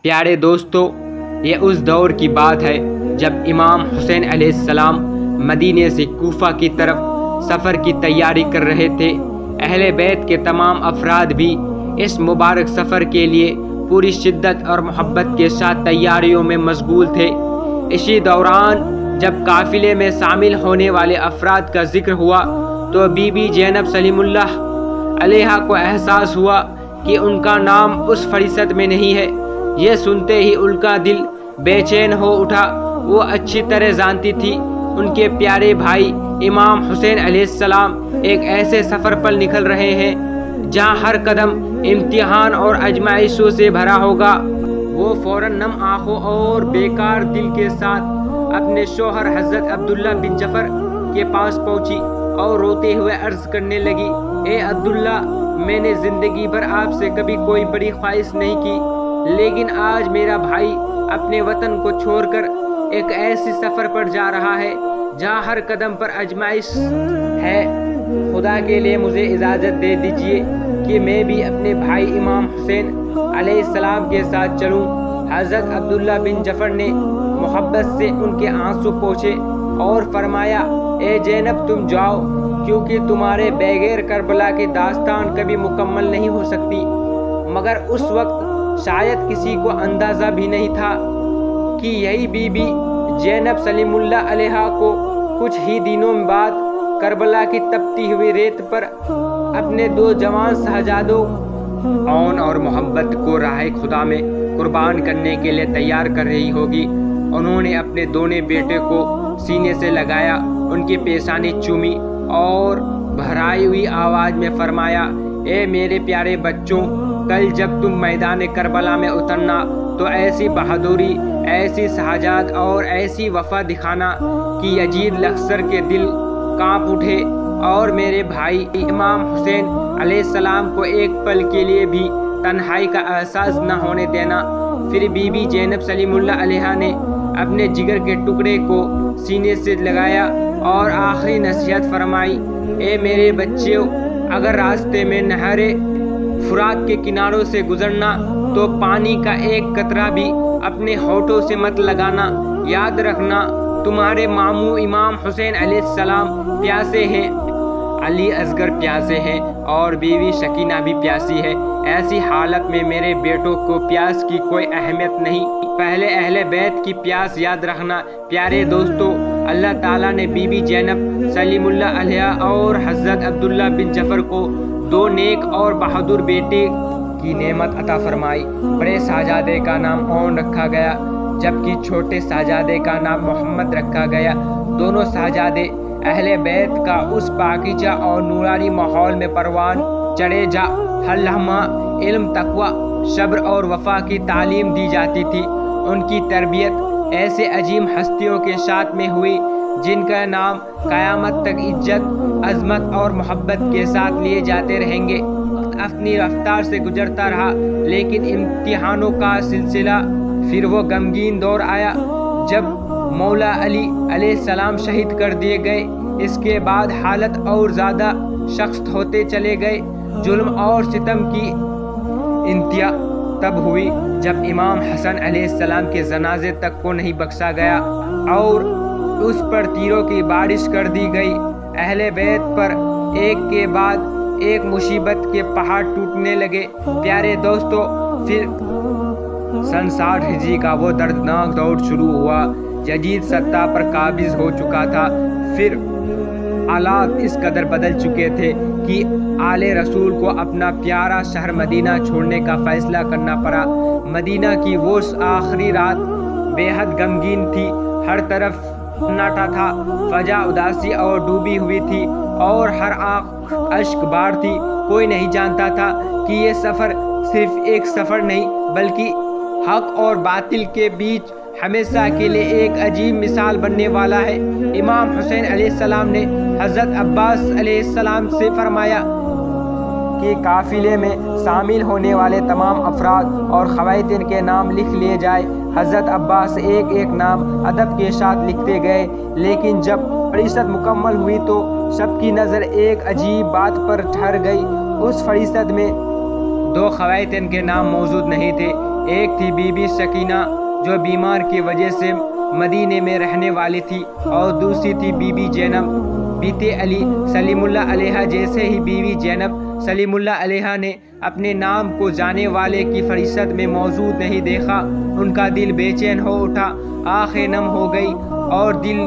پیارے دوستو، یہ اس دور کی بات ہے جب امام حسین علیہ السلام مدینے سے کوفہ کی طرف سفر کی تیاری کر رہے تھے۔ اہل بیت کے تمام افراد بھی اس مبارک سفر کے لیے پوری شدت اور محبت کے ساتھ تیاریوں میں مشغول تھے۔ اسی دوران جب قافلے میں شامل ہونے والے افراد کا ذکر ہوا تو بی بی زینب سلام اللہ علیہا کو احساس ہوا کہ ان کا نام اس فہرست میں نہیں ہے۔ یہ سنتے ہی ان کا دل بے چین ہو اٹھا۔ وہ اچھی طرح جانتی تھی ان کے پیارے بھائی امام حسین علیہ السلام ایک ایسے سفر پر نکل رہے ہیں جہاں ہر قدم امتحان اور آزمائشوں سے بھرا ہوگا۔ وہ فوراً نم آنکھوں اور بیکار دل کے ساتھ اپنے شوہر حضرت عبداللہ بن جعفر کے پاس پہنچی اور روتے ہوئے عرض کرنے لگی، اے عبداللہ، میں نے زندگی بھر آپ سے کبھی کوئی بڑی خواہش نہیں کی، لیکن آج میرا بھائی اپنے وطن کو چھوڑ کر ایک ایسے سفر پر جا رہا ہے جہاں ہر قدم پر آزمائش ہے۔ خدا کے لیے مجھے اجازت دے دیجیے کہ میں بھی اپنے بھائی امام حسین علیہ السلام کے ساتھ چلوں۔ حضرت عبداللہ بن جعفر نے محبت سے ان کے آنسو پوچھے اور فرمایا، اے زینب، تم جاؤ، کیونکہ تمہارے بغیر کربلا کی داستان کبھی مکمل نہیں ہو سکتی۔ مگر اس وقت شاید کسی کو اندازہ بھی نہیں تھا کہ یہی بی بی زینب سلام اللہ علیہا کو کچھ ہی دنوں بعد کربلا کی تپتی ہوئی ریت پر اپنے دو جوان شہزادوں اون اور محبت کو راہ خدا میں قربان کرنے کے لیے تیار کر رہی ہوگی۔ انہوں نے اپنے دونوں بیٹے کو سینے سے لگایا، ان کی پیشانی چومی اور بھرائی ہوئی آواز میں فرمایا، اے میرے پیارے بچوں، کل جب تم میدان کربلا میں اترنا تو ایسی بہادری، ایسی شجاعت اور ایسی وفا دکھانا کہ یزید لشکر کے دل کانپ اٹھے اور میرے بھائی امام حسین علیہ السلام کو ایک پل کے لیے بھی تنہائی کا احساس نہ ہونے دینا۔ پھر بی بی زینب سلام اللہ علیہا نے اپنے جگر کے ٹکڑے کو سینے سے لگایا اور آخری نصیحت فرمائی، اے میرے بچوں، اگر راستے میں نہر فرات کے کناروں سے گزرنا تو پانی کا ایک قطرہ بھی اپنے ہونٹوں سے مت لگانا۔ یاد رکھنا، تمہارے ماموں امام حسین علیہ السلام پیاسے ہیں، علی اصغر پیاسے ہیں اور بیوی سکینہ بھی پیاسی ہے۔ ایسی حالت میں میرے بیٹوں کو پیاس کی کوئی اہمیت نہیں، پہلے اہل بیت کی پیاس یاد رکھنا۔ پیارے دوستو، اللہ تعالیٰ نے بی بی زینب سلام اللہ علیہا اور حضرت عبداللہ بن جعفر کو دو نیک اور بہادر بیٹے کی نعمت عطا فرمائی۔ بڑے شہزادے کا نام اون رکھا گیا جبکہ چھوٹے شہزادے کا نام محمد رکھا گیا۔ دونوں شہزادے اہل بیت کا اس پاکیزہ اور نورانی ماحول میں پروان چڑھے جہاں ہر لمحہ علم، تقویٰ، صبر اور وفا کی تعلیم دی جاتی تھی۔ ان کی تربیت ایسے عظیم ہستیوں کے ساتھ میں ہوئی جن کا نام قیامت تک عزت، عظمت اور محبت کے ساتھ لیے جاتے رہیں گے۔ اپنی رفتار سے گزرتا رہا، لیکن امتحانوں کا سلسلہ۔ پھر وہ غمگین دور آیا جب مولا علی علیہ السلام شہید کر دیے گئے۔ اس کے بعد حالت اور زیادہ سخت ہوتے چلے گئے۔ ظلم اور ستم کی انتہا تب ہوئی جب امام حسن علیہ السلام کے جنازے تک کو نہیں بخشا گیا اور اس پر تیروں کی بارش کر دی گئی۔ اہل بیت پر ایک کے بعد ایک مصیبت کے پہاڑ ٹوٹنے لگے۔ پیارے دوستو، پھر سن 60 ہجری کا وہ دردناک دور شروع ہوا۔ یزید سطح پر قابض ہو چکا تھا۔ پھر حالات اس قدر بدل چکے تھے کہ آل رسول کو اپنا پیارا شہر مدینہ چھوڑنے کا فیصلہ کرنا پڑا۔ مدینہ کی وہ آخری رات بے حد غمگین تھی۔ ہر طرف سناٹا تھا، فضا اداسی اور ڈوبی ہوئی تھی اور ہر آنکھ اشک بار تھی۔ کوئی نہیں جانتا تھا کہ یہ سفر صرف ایک سفر نہیں بلکہ حق اور باطل کے بیچ ہمیشہ کے لیے ایک عجیب مثال بننے والا ہے۔ امام حسین علیہ السلام نے حضرت عباس علیہ السلام سے فرمایا کہ قافلے میں شامل ہونے والے تمام افراد اور خواتین کے نام لکھ لیے جائے۔ حضرت عباس ایک ایک نام ادب کے ساتھ لکھتے گئے، لیکن جب فہرست مکمل ہوئی تو سب کی نظر ایک عجیب بات پر ٹھہر گئی۔ اس فہرست میں دو خواتین کے نام موجود نہیں تھے، ایک تھی بی بی سکینہ جو بیمار کی وجہ سے مدینے میں رہنے والی تھی، اور دوسری تھی بی بی زینب بنت علی سلیم اللہ علیہ۔ جیسے ہی بی بی زینب سلیم اللہ علیہ نے اپنے نام کو جانے والے کی فہرست میں موجود نہیں دیکھا، ان کا دل بے چین ہو اٹھا، آنکھیں نم ہو گئی اور دل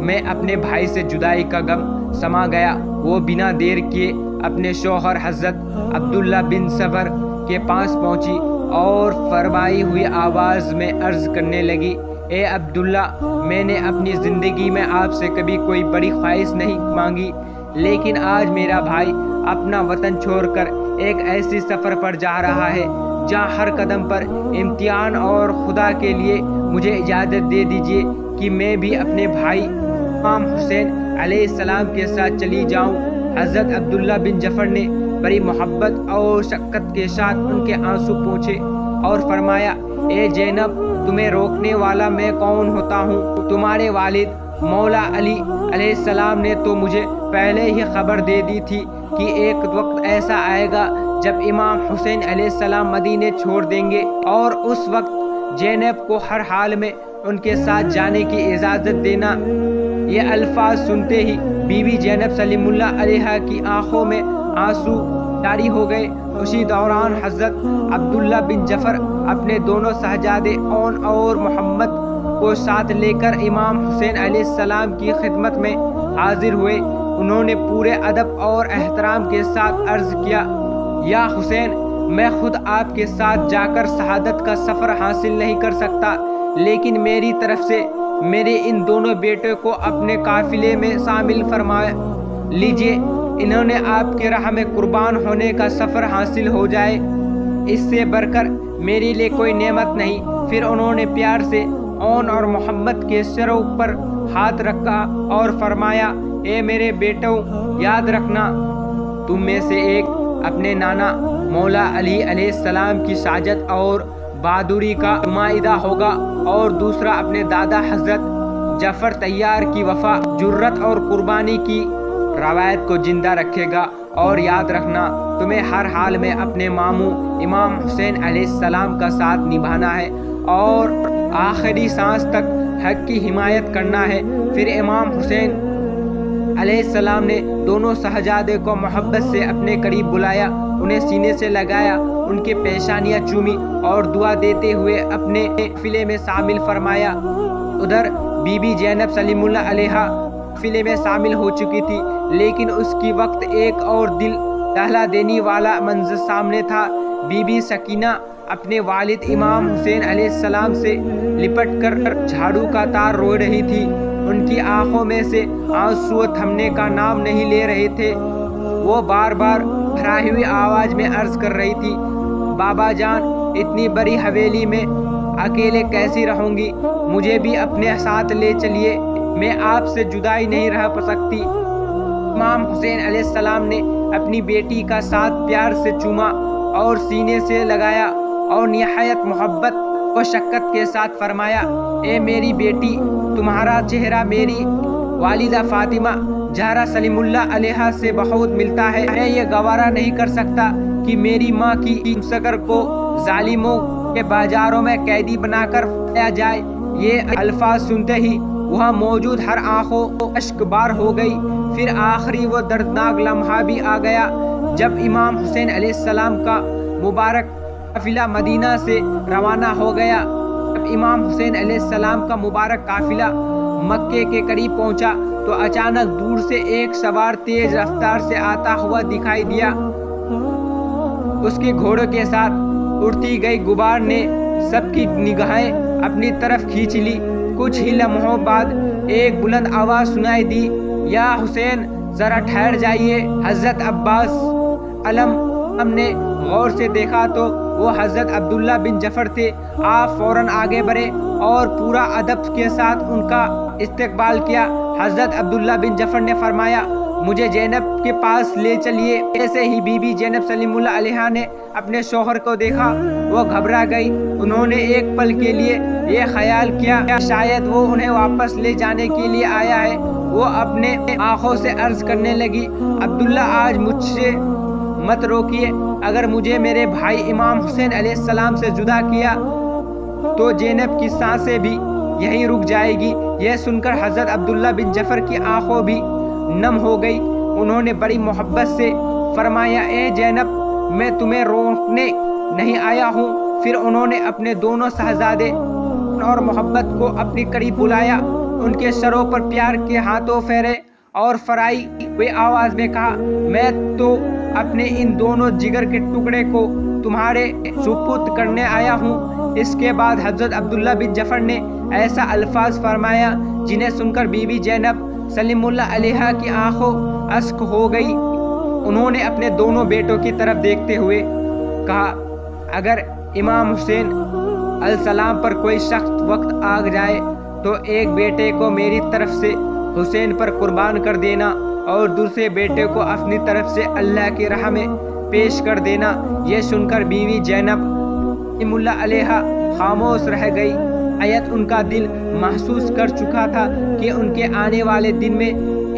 میں اپنے بھائی سے جدائی کا غم سما گیا۔ وہ بنا دیر کیے اپنے شوہر حضرت عبداللہ بن صبر کے پاس پہنچی اور فرمائی ہوئی آواز میں عرض کرنے لگی، اے عبداللہ، میں نے اپنی زندگی میں آپ سے کبھی کوئی بڑی خواہش نہیں مانگی، لیکن آج میرا بھائی اپنا وطن چھوڑ کر ایک ایسی سفر پر جا رہا ہے جہاں ہر قدم پر امتحان، اور خدا کے لیے مجھے اجازت دے دیجیے کہ میں بھی اپنے بھائی امام حسین علیہ السلام کے ساتھ چلی جاؤں۔ حضرت عبداللہ بن جعفر نے بڑی محبت اور شفقت کے ساتھ ان کے آنسو پوچھے اور فرمایا، اے زینب، تمہیں روکنے والا میں کون ہوتا ہوں؟ تمہارے والد مولا علی علیہ السلام نے تو مجھے پہلے ہی خبر دے دی تھی کہ ایک وقت ایسا آئے گا جب امام حسین علیہ السلام مدینے چھوڑ دیں گے، اور اس وقت زینب کو ہر حال میں ان کے ساتھ جانے کی اجازت دینا۔ یہ الفاظ سنتے ہی بی بی زینب سلیم اللہ علیہ کی آنکھوں میں آنسو جاری ہو گئے۔ اسی دوران حضرت عبداللہ بن جعفر اپنے دونوں شہزادے اون اور محمد کو ساتھ لے کر امام حسین علیہ السلام کی خدمت میں حاضر ہوئے۔ انہوں نے پورے ادب اور احترام کے ساتھ عرض کیا، یا حسین، میں خود آپ کے ساتھ جا کر شہادت کا سفر حاصل نہیں کر سکتا، لیکن میری طرف سے میرے ان دونوں بیٹے کو اپنے قافلے میں شامل فرما لیجیے، انہوں نے آپ کے راہ میں قربان ہونے کا سفر حاصل ہو جائے، اس سے بڑھ کر میرے لیے کوئی نعمت نہیں۔ پھر انہوں نے پیار سے اون اور محمد کے سروں پر ہاتھ رکھا اور فرمایا، اے میرے بیٹوں، یاد رکھنا، تم میں سے ایک اپنے نانا مولا علی علیہ السلام کی شجاعت اور بہادری کا نمائندہ ہوگا، اور دوسرا اپنے دادا حضرت جعفر طیار کی وفا، جرت اور قربانی کی روایت کو زندہ رکھے گا۔ اور یاد رکھنا، تمہیں ہر حال میں اپنے ماموں امام حسین علیہ السلام کا ساتھ نبھانا ہے اور آخری سانس تک حق کی حمایت کرنا ہے۔ پھر امام حسین علیہ السلام نے دونوں شہزادے کو محبت سے اپنے قریب بلایا، انہیں سینے سے لگایا، ان کے پیشانیاں چومی اور دعا دیتے ہوئے اپنے قافلے میں شامل فرمایا۔ ادھر بی بی زینب سلیم اللہ علیہ قافلے میں شامل ہو چکی تھی، لیکن اس کی وقت ایک اور دل دہلا دینے والا منظر سامنے تھا۔ بی بی سکینہ اپنے والد امام حسین علیہ السلام سے لپٹ کر جھاڑو کا تار رو رہی تھی، ان کی آنکھوں میں سے آنسو تھمنے کا نام نہیں لے رہے تھے۔ وہ بار بار بھرائی ہوئی آواز میں عرض کر رہی تھی، بابا جان، اتنی بڑی حویلی میں اکیلے کیسی رہوں گی، مجھے بھی اپنے ساتھ لے چلیے، میں آپ سے جدائی نہیں رہ سکتی۔ امام حسین علیہ السلام نے اپنی بیٹی کا ساتھ پیار سے چوما اور سینے سے لگایا اور نہایت محبت و شفقت کے ساتھ فرمایا، اے میری بیٹی، تمہارا چہرہ میری والدہ فاطمہ زہرا سلیم اللہ علیہ سے بہت ملتا ہے۔ میں یہ گوارا نہیں کر سکتا کہ میری ماں کی سکر کو ظالموں کے بازاروں میں قیدی بنا کر لایا جائے۔ یہ الفاظ سنتے ہی وہاں موجود ہر آنکھوں اشک بار ہو گئی۔ پھر آخری وہ دردناک لمحہ بھی آ گیا جب امام حسین علیہ السلام کا مبارک قافلہ مدینہ سے روانہ ہو گیا۔ جب امام حسین علیہ السلام کا مبارک قافلہ مکے کے قریب پہنچا تو اچانک دور سے ایک سوار تیز رفتار سے آتا ہوا دکھائی دیا۔ اس کے گھوڑے کے ساتھ اڑتی گئی غبار نے سب کی نگاہیں اپنی طرف کھینچ لی۔ کچھ ہی لمحوں بعد ایک بلند آواز سنائی دی، یا حسین، ذرا ٹھہر جائیے۔ حضرت عباس علم ہم نے غور سے دیکھا تو وہ حضرت عبداللہ بن جعفر تھے۔ آپ فوراً آگے بڑھے اور پورا ادب کے ساتھ ان کا استقبال کیا۔ حضرت عبداللہ بن جعفر نے فرمایا، مجھے زینب کے پاس لے چلیے۔ ایسے ہی بی بی زینب سلیم اللہ علیہ نے اپنے شوہر کو دیکھا، وہ گھبرا گئی۔ انہوں نے ایک پل کے لیے یہ خیال کیا کہ شاید وہ انہیں واپس لے جانے کے لیے آیا ہے۔ وہ اپنے آنکھوں سے عرض کرنے لگی، عبداللہ، آج مت روکیے، اگر مجھے میرے بھائی امام حسین علیہ السلام سے جدا کیا تو زینب کی سانسیں بھی یہیں رک جائے گی۔ یہ سن کر حضرت عبداللہ بن جعفر کی آنکھوں بھی نم ہو گئی۔ انہوں نے بڑی محبت سے فرمایا، اے زینب، میں تمہیں روکنے نہیں آیا ہوں۔ پھر انہوں نے اپنے دونوں شہزادے اور محبت کو اپنے قریب بلایا، ان کے سروں پر پیار کے ہاتھوں پھیرے اور فرائی ہوئی آواز میں کہا، میں تو اپنے ان دونوں جگر کے ٹکڑے کو تمہارے سپرد کرنے آیا ہوں۔ اس کے بعد حضرت عبداللہ بن جعفر نے ایسا الفاظ فرمایا جنہیں سن کر بی بی زینب سلام اللہ علیہا کی آنکھوں اشک ہو گئی۔ انہوں نے اپنے دونوں بیٹوں کی طرف دیکھتے ہوئے کہا، اگر امام حسین علیہ السلام پر کوئی سخت وقت آ جائے تو ایک بیٹے کو میری طرف سے حسین پر قربان کر دینا اور دوسرے بیٹے کو اپنی طرف سے اللہ کی راہ میں پیش کر دینا۔ یہ سن کر بیوی زینب سلام اللہ علیہا خاموش رہ گئی۔ آیت ان کا دل محسوس کر چکا تھا کہ ان کے آنے والے دن میں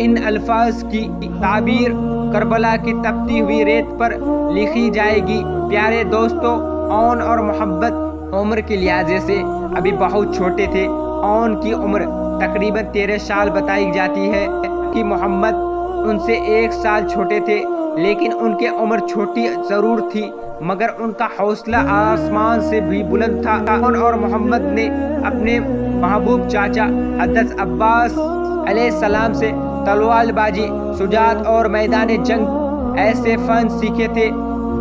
ان الفاظ کی تعبیر کربلا کی تپتی ہوئی ریت پر لکھی جائے گی۔ پیارے دوستو، اون اور محبت عمر کے لحاظ سے ابھی بہت چھوٹے تھے۔ اون کی عمر تقریباً 13 سال بتائی جاتی ہے کہ محمد ان سے 1 سال چھوٹے تھے، لیکن ان کی عمر چھوٹی ضرور تھی مگر ان کا حوصلہ آسمان سے بھی بلند تھا۔ اون اور محمد نے اپنے محبوب چاچا حضرت عباس علیہ السلام سے تلوار بازی، شجاعت اور میدان جنگ ایسے فن سیکھے تھے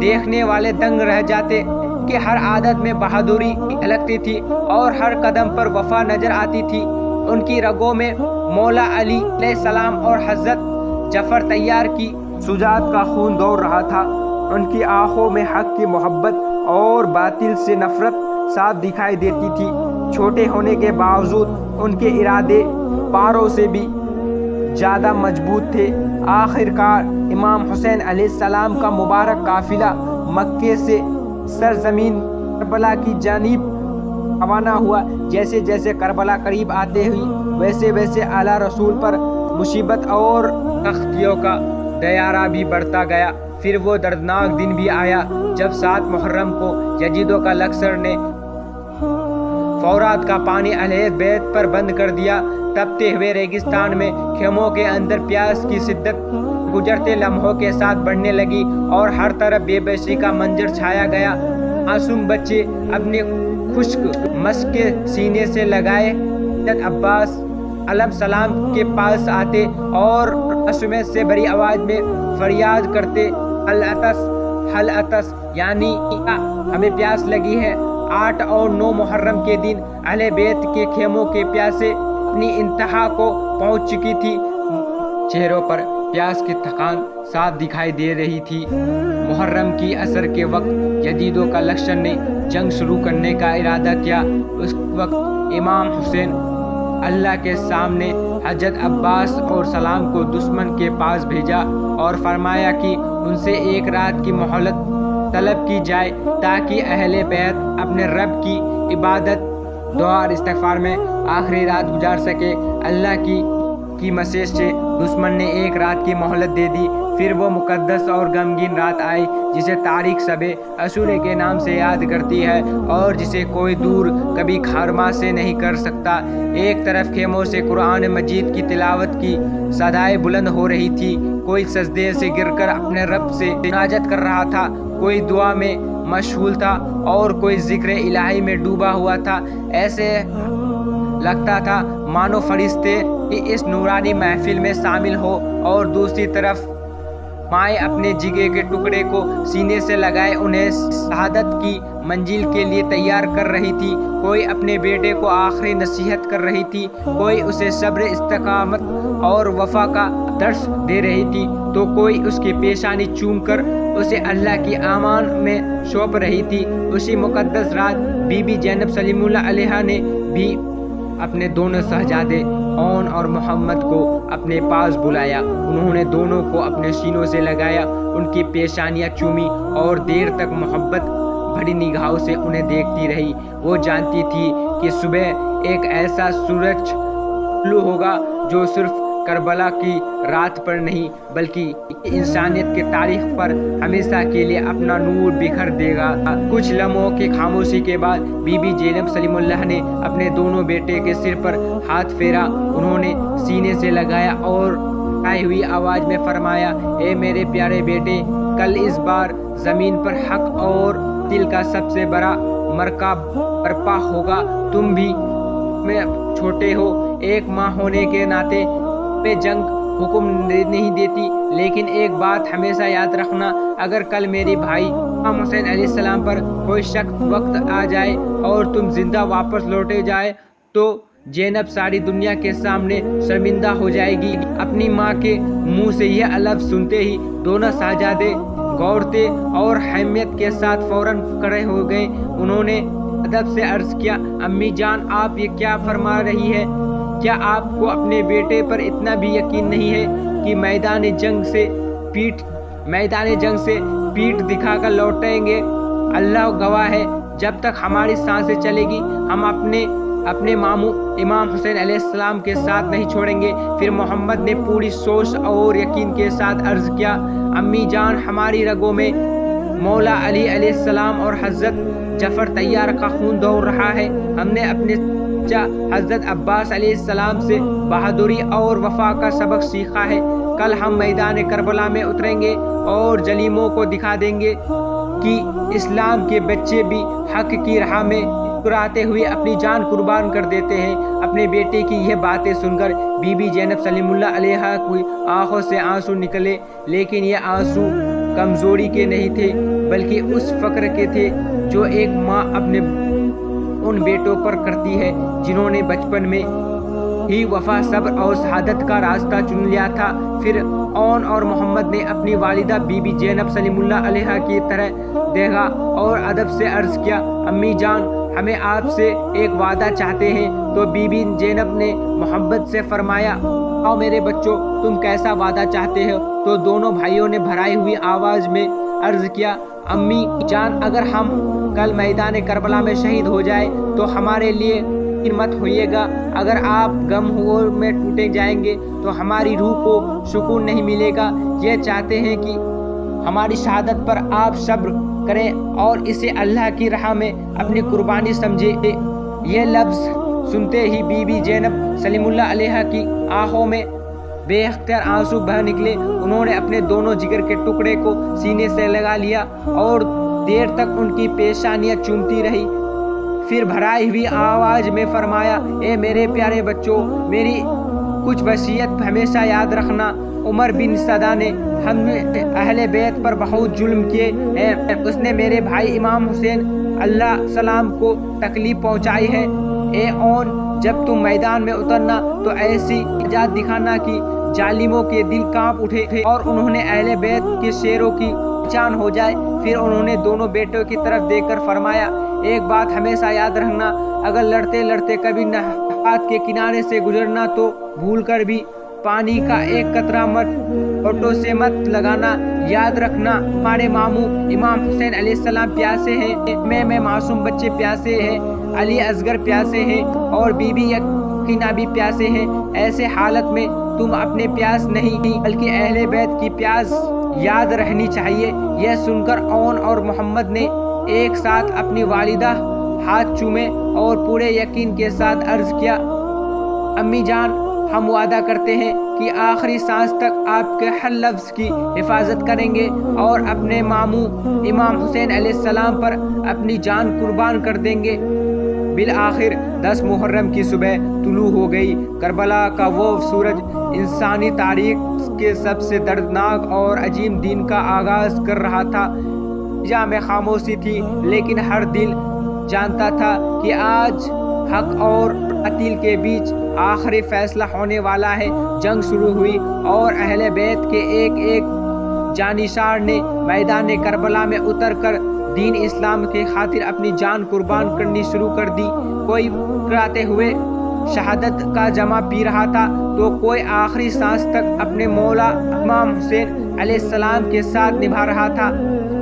دیکھنے والے دنگ رہ جاتے کہ ہر عادت میں بہادری جھلکتی تھی اور ہر قدم پر وفا نظر آتی تھی۔ ان کی رگوں میں مولا علی علیہ السلام اور حضرت جعفر طیار کی شجاعت کا خون دوڑ رہا تھا۔ ان کی آنکھوں میں حق کی محبت اور باطل سے نفرت صاف دکھائی دیتی تھی۔ چھوٹے ہونے کے باوجود ان کے ارادے پاروں سے بھی زیادہ مضبوط تھے۔ آخر کار امام حسین علیہ السلام کا مبارک قافلہ مکے سے سرزمین کربلا کی جانب روانہ ہوا۔ جیسے جیسے کربلا قریب آتے ہوئی ویسے ویسے اعلیٰ رسول پر مصیبت اور سختیوں کا دائرہ بھی بڑھتا گیا۔ پھر وہ دردناک دن بھی آیا جب 7 محرم کو یزیدوں کا لشکر نے فورات کا پانی اہل بیت پر بند کر دیا۔ تپتے ہوئے ریگستان میں خیموں کے اندر پیاس کی شدت گزرتے لمحوں کے ساتھ بڑھنے لگی اور ہر طرف بے بسی کا منظر چھایا گیا۔ معصوم بچے اپنے خشک مسک کے سینے سے لگائے حضرت عباس علیہ السلام کے پاس آتے اور عصمت سے بڑی آواز میں فریاد کرتے، حل عطس، یعنی ہمیں پیاس لگی ہے۔ 8 اور 9 محرم کے دن اہل بیت کے خیموں کے پیاسے اپنی انتہا کو پہنچ چکی تھی۔ چہروں پر پیاس کی تھکان صاف دکھائی دے رہی تھی۔ محرم کی عصر کے وقت یزیدوں کا لشکر نے جنگ شروع کرنے کا ارادہ کیا۔ اس وقت امام حسین اللہ کے سامنے حضرت عباس اور سلام کو دشمن کے پاس بھیجا اور فرمایا کہ ان سے 1 رات کی مہلت طلب کی جائے تاکہ اہل بیت اپنے رب کی عبادت، دعا اور استغفار میں آخری رات گزار سکے۔ اللہ کی مسیح سے دشمن نے 1 رات کی مہلت دے دی۔ پھر وہ مقدس اور غمگین رات آئی جسے تاریخ شب عاشوراء کے نام سے یاد کرتی ہے اور جسے کوئی دور کبھی خرما سے نہیں کر سکتا۔ ایک طرف خیموں سے قرآن مجید کی تلاوت کی صدائیں بلند ہو رہی تھی، کوئی سجدے سے گر کر اپنے رب سے مناجات کر رہا تھا، کوئی دعا میں مشغول تھا اور کوئی ذکر الہی میں ڈوبا ہوا تھا۔ ایسے لگتا تھا مانو فرشتے اس نورانی محفل میں شامل ہو اور دوسری طرف مائیں اپنے جگے کے ٹکڑے کو سینے سے لگائے انہیں شہادت کی منزل کے لیے تیار کر رہی تھی۔ کوئی اپنے بیٹے کو آخری نصیحت کر رہی تھی، کوئی اسے صبر، استقامت اور وفا کا درس دے رہی تھی، تو کوئی اس کی پیشانی چوم کر اسے اللہ کی امان میں سونپ رہی تھی۔ اسی مقدس رات بی بی زینب سلام اللہ علیہا نے بھی اپنے دونوں شہزادے اون اور محمد کو اپنے پاس بلایا۔ انہوں نے دونوں کو اپنے سینوں سے لگایا، ان کی پیشانیاں چومی اور دیر تک محبت بھری نگاہوں سے انہیں دیکھتی رہی۔ وہ جانتی تھی کہ صبح ایک ایسا سورج طلوع ہوگا جو صرف کربلا کی رات پر نہیں بلکہ انسانیت کے تاریخ پر ہمیشہ کے لیے اپنا نور بکھر دے گا۔ کچھ لمحوں کی خاموشی کے بعد بی بی زینب سلیم اللہ نے اپنے دونوں بیٹے کے سر پر ہاتھ پھیرا، انہوں نے سینے سے لگایا اور آئی ہوئی آواز میں فرمایا، اے میرے پیارے بیٹے، کل اس بار زمین پر حق اور دل کا سب سے بڑا مرکہ برپا ہوگا۔ تم بھی میں چھوٹے ہو، ایک ماں ہونے کے ناطے میں جنگ حکم نہیں دیتی، لیکن ایک بات ہمیشہ یاد رکھنا، اگر کل میرے بھائی امام حسین علیہ السلام پر کوئی شک وقت آ جائے اور تم زندہ واپس لوٹے جائے تو زینب ساری دنیا کے سامنے شرمندہ ہو جائے گی۔ اپنی ماں کے منہ سے یہ لفظ سنتے ہی دونوں شہزادے غورتے اور اہمیت کے ساتھ فوراً کھڑے ہو گئے۔ انہوں نے ادب سے عرض کیا، امی جان، آپ یہ کیا فرما رہی ہے؟ کیا آپ کو اپنے بیٹے پر اتنا بھی یقین نہیں ہے کہ میدان جنگ سے پیٹھ دکھا کر لوٹیں گے؟ اللہ گواہ ہے، جب تک ہماری سانسیں چلے گی ہم اپنے ماموں امام حسین علیہ السلام کے ساتھ نہیں چھوڑیں گے۔ پھر محمد نے پوری سوچ اور یقین کے ساتھ عرض کیا، امی جان، ہماری رگوں میں مولا علی علیہ السلام اور حضرت جعفر طیار کا خون دوڑ رہا ہے۔ ہم نے اپنے حضرت عباس علیہ السلام سے بہادری اور وفا کا سبق سیکھا ہے۔ کل ہم میدان کربلا میں اتریں گے اور ظالموں کو دکھا دیں گے کہ اسلام کے بچے بھی حق کی راہ میں مسکراتے ہوئے اپنی جان قربان کر دیتے ہیں۔ اپنے بیٹے کی یہ باتیں سن کر بی بی زینب سلیم اللہ علیہا کی آنکھوں سے آنسو نکلے، لیکن یہ آنسو کمزوری کے نہیں تھے بلکہ اس فخر کے تھے جو ایک ماں اپنے ان بیٹوں پر کرتی ہے جنہوں نے بچپن میں ہی وفا، صبر اور شہادت کا راستہ چن لیا تھا۔ پھر اون اور محمد نے اپنی والدہ بی بی زینب سلیم اللہ علیہا کی طرح دیکھا اور ادب سے عرض کیا، امی جان، ہمیں آپ سے ایک وعدہ چاہتے ہیں۔ تو بی بی زینب نے محمد سے فرمایا، آؤ میرے بچوں، تم کیسا وعدہ چاہتے ہو؟ تو دونوں بھائیوں نے بھرائی ہوئی آواز میں عرض کیا، امی جان، اگر ہم کل میدان کربلا میں شہید ہو جائے تو ہمارے لیے مت ہوئیے گا، اگر آپ غم میں ٹوٹے جائیں گے تو ہماری روح کو سکون نہیں ملے گا۔ یہ چاہتے ہیں کہ ہماری شہادت پر آپ صبر کریں اور اسے اللہ کی راہ میں اپنی قربانی سمجھے۔ یہ لفظ سنتے ہی بی بی زینب سلیم اللہ علیہا کی آنکھوں میں بے اختیار آنسو بہہ نکلے۔ انہوں نے اپنے دونوں جگر کے ٹکڑے کو سینے سے لگا لیا اور دیر تک ان کی پیشانیاں چومتی رہی، پھر بھرائی ہوئی آواز میں فرمایا، اے میرے پیارے بچوں، میری کچھ وصیت ہمیشہ یاد رکھنا۔ عمر بن سعد نے ہم اہل بیت پر بہت ظلم کیے ہیں، اس نے میرے بھائی امام حسین علیہ السلام کو تکلیف پہنچائی ہے۔ اے اون، جب تم میدان میں اترنا تو ایسی نجات دکھانا کہ ظالموں کے دل کانپ اٹھے اور انہوں نے اہل بیت کے شیروں کی پہچان ہو جائے۔ پھر انہوں نے دونوں بیٹوں کی طرف دیکھ کر فرمایا، ایک بات ہمیشہ یاد رکھنا، اگر لڑتے لڑتے کبھی نہر کے کنارے سے گزرنا تو بھول کر بھی پانی کا ایک قطرہ ہونٹوں سے مت لگانا۔ یاد رکھنا، ہمارے ماموں امام حسین علیہ السلام پیاسے ہیں، میں معصوم بچے پیاسے ہیں، علی اصغر پیاسے ہیں اور بی بی یقینہ بھی پیاسے ہیں۔ ایسے حالت میں تم اپنے پیاس نہیں بلکہ اہل بیت کی پیاس یاد رہنی چاہیے۔ یہ سن کر اون اور محمد نے ایک ساتھ اپنی والدہ ہاتھ چومے اور پورے یقین کے ساتھ عرض کیا، امی جان، ہم وعدہ کرتے ہیں کہ آخری سانس تک آپ کے ہر لفظ کی حفاظت کریں گے اور اپنے ماموں امام حسین علیہ السلام پر اپنی جان قربان کر دیں گے۔ بالآخر 10 محرم کی صبح طلوع ہو گئی۔ کربلا کا وہ سورج انسانی تاریخ کے سب سے دردناک اور عظیم دن کا آغاز کر رہا تھا۔ جہاں میں خاموشی تھی، لیکن ہر دل جانتا تھا کہ آج حق اور باطل کے بیچ آخری فیصلہ ہونے والا ہے۔ جنگ شروع ہوئی اور اہل بیت کے ایک ایک جانشار نے میدان کربلا میں اتر کر دین اسلام کی خاطر اپنی جان قربان کرنی شروع کر دی۔ کوئی مسکراتے ہوئے شہادت کا جامہ پی رہا تھا تو کوئی آخری سانس تک اپنے مولا امام حسین علیہ السلام کے ساتھ نبھا رہا تھا۔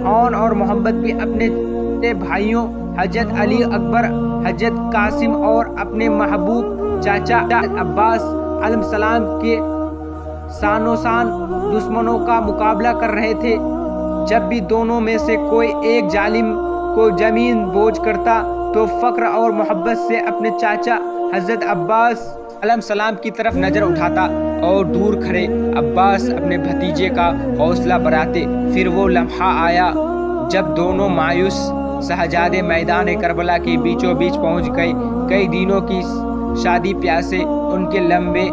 اون اور محمد بھی اپنے بھائیوں حضرت علی اکبر، حضرت قاسم اور اپنے محبوب چاچا عباس علیہ السلام کے سانو سان دشمنوں کا مقابلہ کر رہے تھے۔ جب بھی دونوں میں سے کوئی ایک ظالم کو زمین بوجھ کرتا تو فخر اور محبت سے اپنے چاچا حضرت عباس علیہ السلام کی طرف نظر اٹھاتا اور دور کھڑے عباس اپنے بھتیجے کا حوصلہ بڑھاتے۔ پھر وہ لمحہ آیا جب دونوں مایوس شہزادے میدان کربلا کے بیچوں بیچ پہنچ گئے۔ کئی دنوں کی شادی پیاسے ان کے لمبے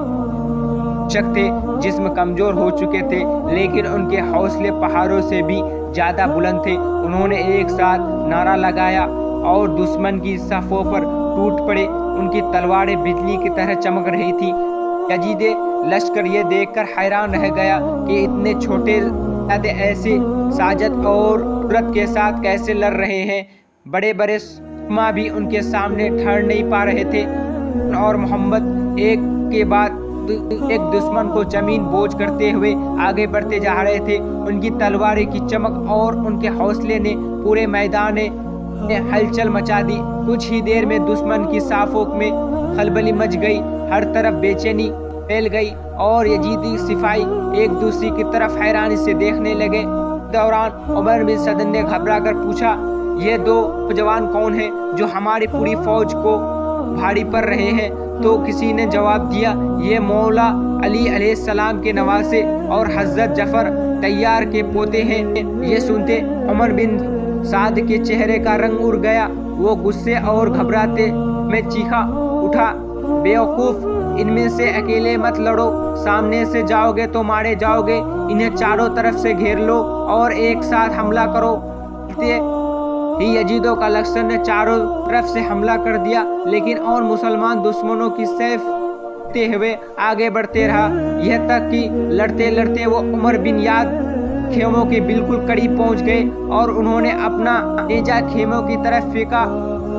شک تھے، جسم کمزور ہو چکے تھے، لیکن ان کے حوصلے پہاڑوں سے بھی زیادہ بلند تھے۔ انہوں نے ایک ساتھ نعرہ لگایا اور دشمن کی صفوں پر ٹوٹ پڑے۔ ان کی تلواریں بجلی کی طرح چمک رہی تھی۔ یزید لشکر یہ دیکھ کر حیران رہ گیا کہ اتنے چھوٹے ایسے ساجت اور قدرت کے ساتھ کیسے لڑ رہے ہیں۔ بڑے بڑے حکما بھی ان کے سامنے ٹھہر نہیں پا رہے تھے، اور محمد ایک کے بعد ایک دشمن کو زمین بوجھ کرتے ہوئے آگے بڑھتے جا رہے تھے۔ ان کی تلواریں کی چمک اور ان کے حوصلے نے پورے میدان میں ہلچل مچا دی۔ کچھ ہی دیر میں دشمن کی صفوں میں خلبلی مچ گئی، ہر طرف بے چینی پھیل گئی اور یزیدی سپاہی ایک دوسرے کی طرف حیرانی سے دیکھنے لگے۔ دوران عمر بن سعد نے گھبرا کر پوچھا، یہ دو جوان کون ہیں جو ہماری پوری فوج کو بھاری پڑ رہے ہیں؟ تو کسی نے جواب دیا، یہ مولا علی علیہ السلام کے نواسے اور حضرت جعفر طیار کے پوتے ہیں۔ یہ سنتے عمر بن سعد کے چہرے کا رنگ اڑ گیا۔ وہ غصے اور گھبراتے میں چیخا اٹھا، بیوقوف، ان میں سے اکیلے مت لڑو، سامنے سے جاؤ گے تو مارے جاؤ گے۔ انہیں چاروں طرف سے گھیر لو اور ایک ساتھ حملہ کرو۔ ہی یزیدوں کا لشکر نے چاروں طرف سے حملہ کر دیا، لیکن اور مسلمان دشمنوں کی سیف تے ہوئے آگے بڑھتے رہا، یہ تک کہ لڑتے لڑتے وہ عمر بن یاد خیموں کے بالکل قریب پہنچ گئے اور انہوں نے اپنا نیزہ خیموں کی طرف پھینکا۔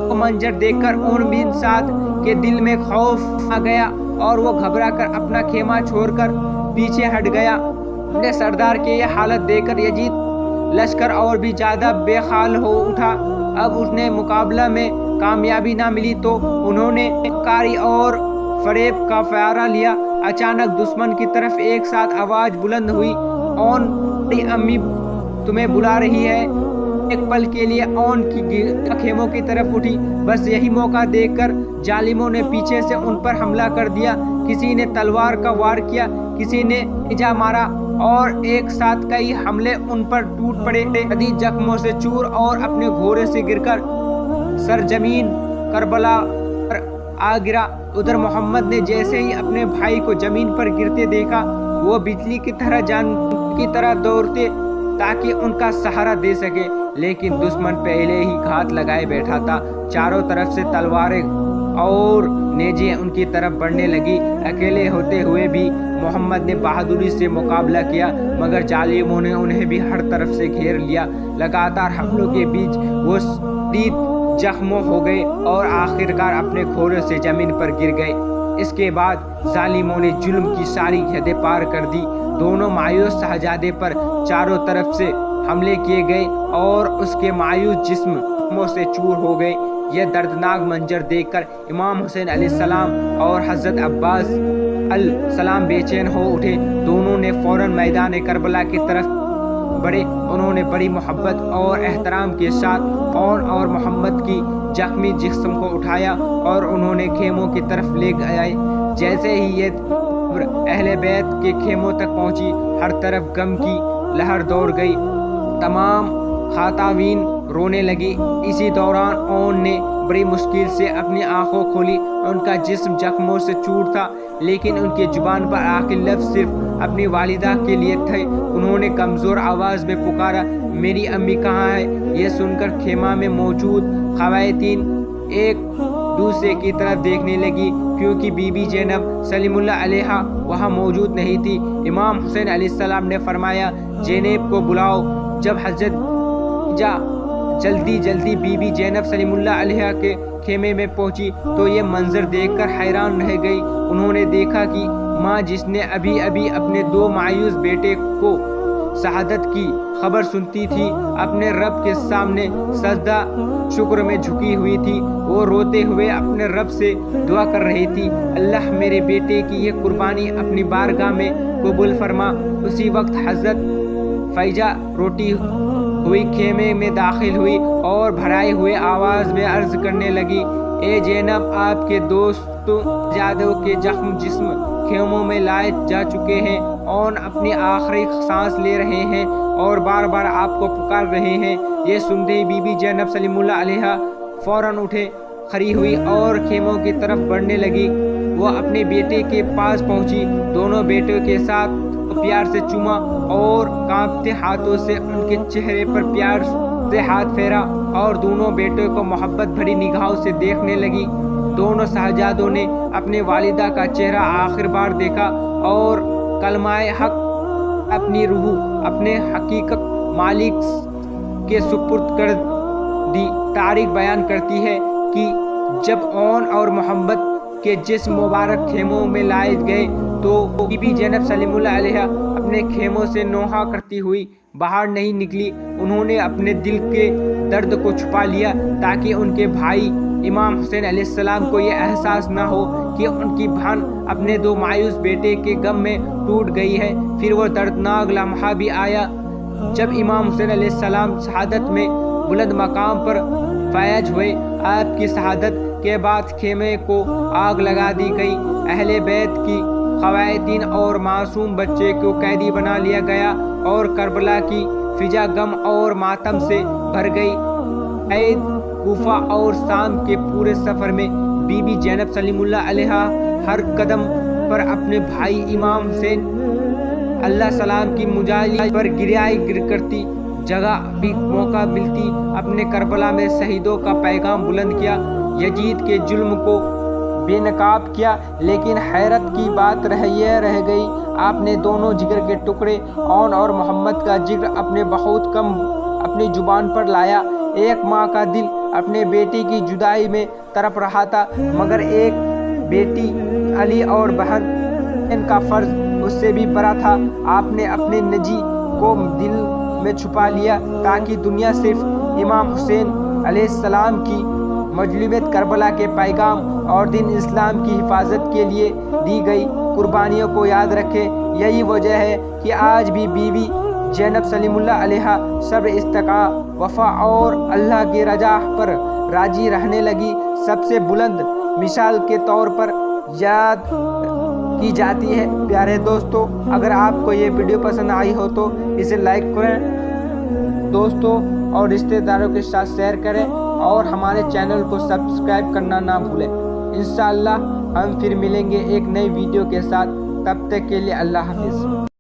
وہ منظر دیکھ کر عمر بن سعد کے دل میں خوف آ گیا اور وہ گھبرا کر اپنا خیمہ چھوڑ کر پیچھے ہٹ گیا۔ اپنے سردار کی یہ حالت دیکھ کر یزید لشکر اور بھی زیادہ بے خال ہو اٹھا۔ اب انہیں مقابلہ میں کامیابی نہ ملی تو انہوں نے کاری اور فریب کا سہارا لیا۔ اچانک دشمن کی طرف ایک ساتھ آواز بلند ہوئی، اون امی تمہیں بلا رہی ہے۔ ایک پل کے لیے اون کی خیموں کی طرف اٹھی۔ بس یہی موقع دیکھ کر ظالموں نے پیچھے سے ان پر حملہ کر دیا۔ کسی نے تلوار کا وار کیا، کسی نے نیزہ مارا اور ایک ساتھ کئی حملے ان پر ٹوٹ پڑے۔ شدید زخموں سے چور اور اپنے گھوڑے سے گر کر سرزمین کربلا پر آ گرا۔ ادھر محمد نے جیسے ہی اپنے بھائی کو زمین پر گرتے دیکھا، وہ بجلی کی طرح جان کی طرح دوڑتے تاکہ ان کا سہارا دے سکے، لیکن دشمن پہلے ہی گھات لگائے بیٹھا تھا۔ چاروں طرف سے تلواریں اور نیزے ان کی طرف بڑھنے لگی۔ اکیلے ہوتے ہوئے بھی محمد نے بہادری سے مقابلہ کیا، مگر ظالموں نے انہیں بھی ہر طرف سے گھیر لیا۔ لگاتار حملوں کے بیچ وہ شدید زخموں ہو گئے اور آخرکار اپنے گھوڑے سے زمین پر گر گئے۔ اس کے بعد ظالموں نے ظلم کی ساری حدیں پار کر دی۔ دونوں مایوس شہزادے پر چاروں طرف سے حملے کیے گئے اور اس کے مایوس جسم زخموں سے چور ہو گئے۔ یہ دردناک منظر دیکھ کر امام حسین علیہ السلام اور حضرت عباس علیہ السلام بے چین ہو اٹھے۔ دونوں نے فوراً میدان کربلا کی طرف بڑھے۔ انہوں نے بڑی محبت اور احترام کے ساتھ اون اور محمد کی زخمی جسم کو اٹھایا اور انہوں نے خیموں کی طرف لے گئے۔ جیسے ہی یہ اہل بیت کے خیموں تک پہنچی، ہر طرف غم کی لہر دوڑ گئی۔ تمام خاتوین رونے لگی۔ اسی دوران اون نے بڑی مشکل سے اپنی آنکھوں کھولی۔ ان کا جسم زخموں سے چور تھا، لیکن ان کی زبان پر آخری لفظ صرف اپنی والدہ کے لیے تھے۔ انہوں نے کمزور آواز میں پکارا، میری امی کہاں ہے؟ یہ سن کر خیمہ میں موجود خواتین ایک دوسرے کی طرف دیکھنے لگی، کیونکہ بی بی زینب سلام اللہ علیہا وہاں موجود نہیں تھی۔ امام حسین علیہ السلام نے فرمایا، زینب کو بلاؤ۔ جب حضرت جلدی بی بی زینب سلام اللہ علیہا کے خیمے میں پہنچی تو یہ منظر دیکھ کر حیران رہ گئی۔ انہوں نے دیکھا کہ ماں جس نے ابھی اپنے دو مایوس بیٹے کو شہادت کی خبر سنتی تھی اپنے رب کے سامنے سجدہ شکر میں جھکی ہوئی تھی۔ وہ روتے ہوئے اپنے رب سے دعا کر رہی تھی، اللہ میرے بیٹے کی یہ قربانی اپنی بارگاہ میں قبول فرما۔ اسی وقت حضرت فائزہ روتی ہوئی خیمے میں داخل ہوئی اور بھرائے ہوئے آواز میں عرض کرنے لگی، اے زینب، آپ کے دوست شہزادوں کے زخم جسم خیموں میں لائے جا چکے ہیں اور اپنی آخری سانس لے رہے ہیں اور بار بار آپ کو پکار رہے ہیں۔ یہ سنتے ہی بی بی زینب سلام اللہ علیہا فوراً اٹھے کھڑی ہوئی اور خیموں کی طرف بڑھنے لگی۔ وہ اپنے بیٹے کے پاس پہنچی، دونوں بیٹوں کے ساتھ پیار سے چوما اور کانپتے ہاتھوں سے ان کے چہرے پر پیار سے ہاتھ پھیرا اور دونوں بیٹوں کو محبت بھری نگاہوں سے دیکھنے لگی۔ دونوں شہزادوں نے اپنے والدہ کا چہرہ آخر بار دیکھا اور کلمہ حق اپنی روح اپنے حقیقت مالک کے سپرد کر دی۔ تاریخ بیان کرتی ہے کہ جب اون اور محمد کے جسم مبارک خیموں میں لائے گئے تو بی بی زینب سلام اللہ علیہا اپنے خیموں سے نوحہ کرتی ہوئی باہر نہیں نکلی۔ انہوں نے اپنے دل کے درد کو چھپا لیا تاکہ ان کے بھائی امام حسین علیہ السلام کو یہ احساس نہ ہو کہ ان کی بہن اپنے دو مایوس بیٹے کے غم میں ٹوٹ گئی ہے۔ پھر وہ دردناک لمحہ بھی آیا جب امام حسین علیہ السلام شہادت میں بلند مقام پر فائز ہوئے۔ آپ کی شہادت کے بعد خیمے کو آگ لگا دی گئی، اہل بیت کی خواتین اور معصوم بچے کو قیدی بنا لیا گیا اور کربلا کی فضا غم اور ماتم سے بھر گئی۔ کوفہ اور شام کے پورے سفر میں بی بی زینب سلام اللہ علیہا ہر قدم پر اپنے بھائی امام حسین علیہ السلام کی مجالی پر گریہ کرتی، جگہ بھی موقع ملتی اپنے کربلا میں شہیدوں کا پیغام بلند کیا، یزید کے ظلم کو بے نقاب کیا۔ لیکن حیرت کی بات رہ گئی، آپ نے دونوں جگر کے ٹکڑے اون اور محمد کا ذکر اپنے بہت کم اپنی زبان پر لایا۔ ایک ماں کا دل اپنے بیٹی کی جدائی میں تڑپ رہا تھا، مگر ایک بیٹی علی اور بہن ان کا فرض اس سے بھی بڑا تھا۔ آپ نے اپنے نجی کو دل میں چھپا لیا تاکہ دنیا صرف امام حسین علیہ السلام کی مظلومیت، کربلا کے پیغام اور دین اسلام کی حفاظت کے لیے دی گئی قربانیوں کو یاد رکھے۔ یہی وجہ ہے کہ آج بھی بی بی زینب سلام اللہ علیہا صبر، استقامت، وفا اور اللہ کی رضا پر راضی رہنے لگی سب سے بلند مثال کے طور پر یاد کی جاتی ہے۔ پیارے دوستو، اگر آپ کو یہ ویڈیو پسند آئی ہو تو اسے لائک کریں، دوستوں اور رشتہ داروں کے ساتھ شیئر کریں اور ہمارے چینل کو سبسکرائب کرنا نہ بھولیں۔ انشاءاللہ ہم پھر ملیں گے ایک نئی ویڈیو کے ساتھ، تب تک کے لیے اللہ حافظ۔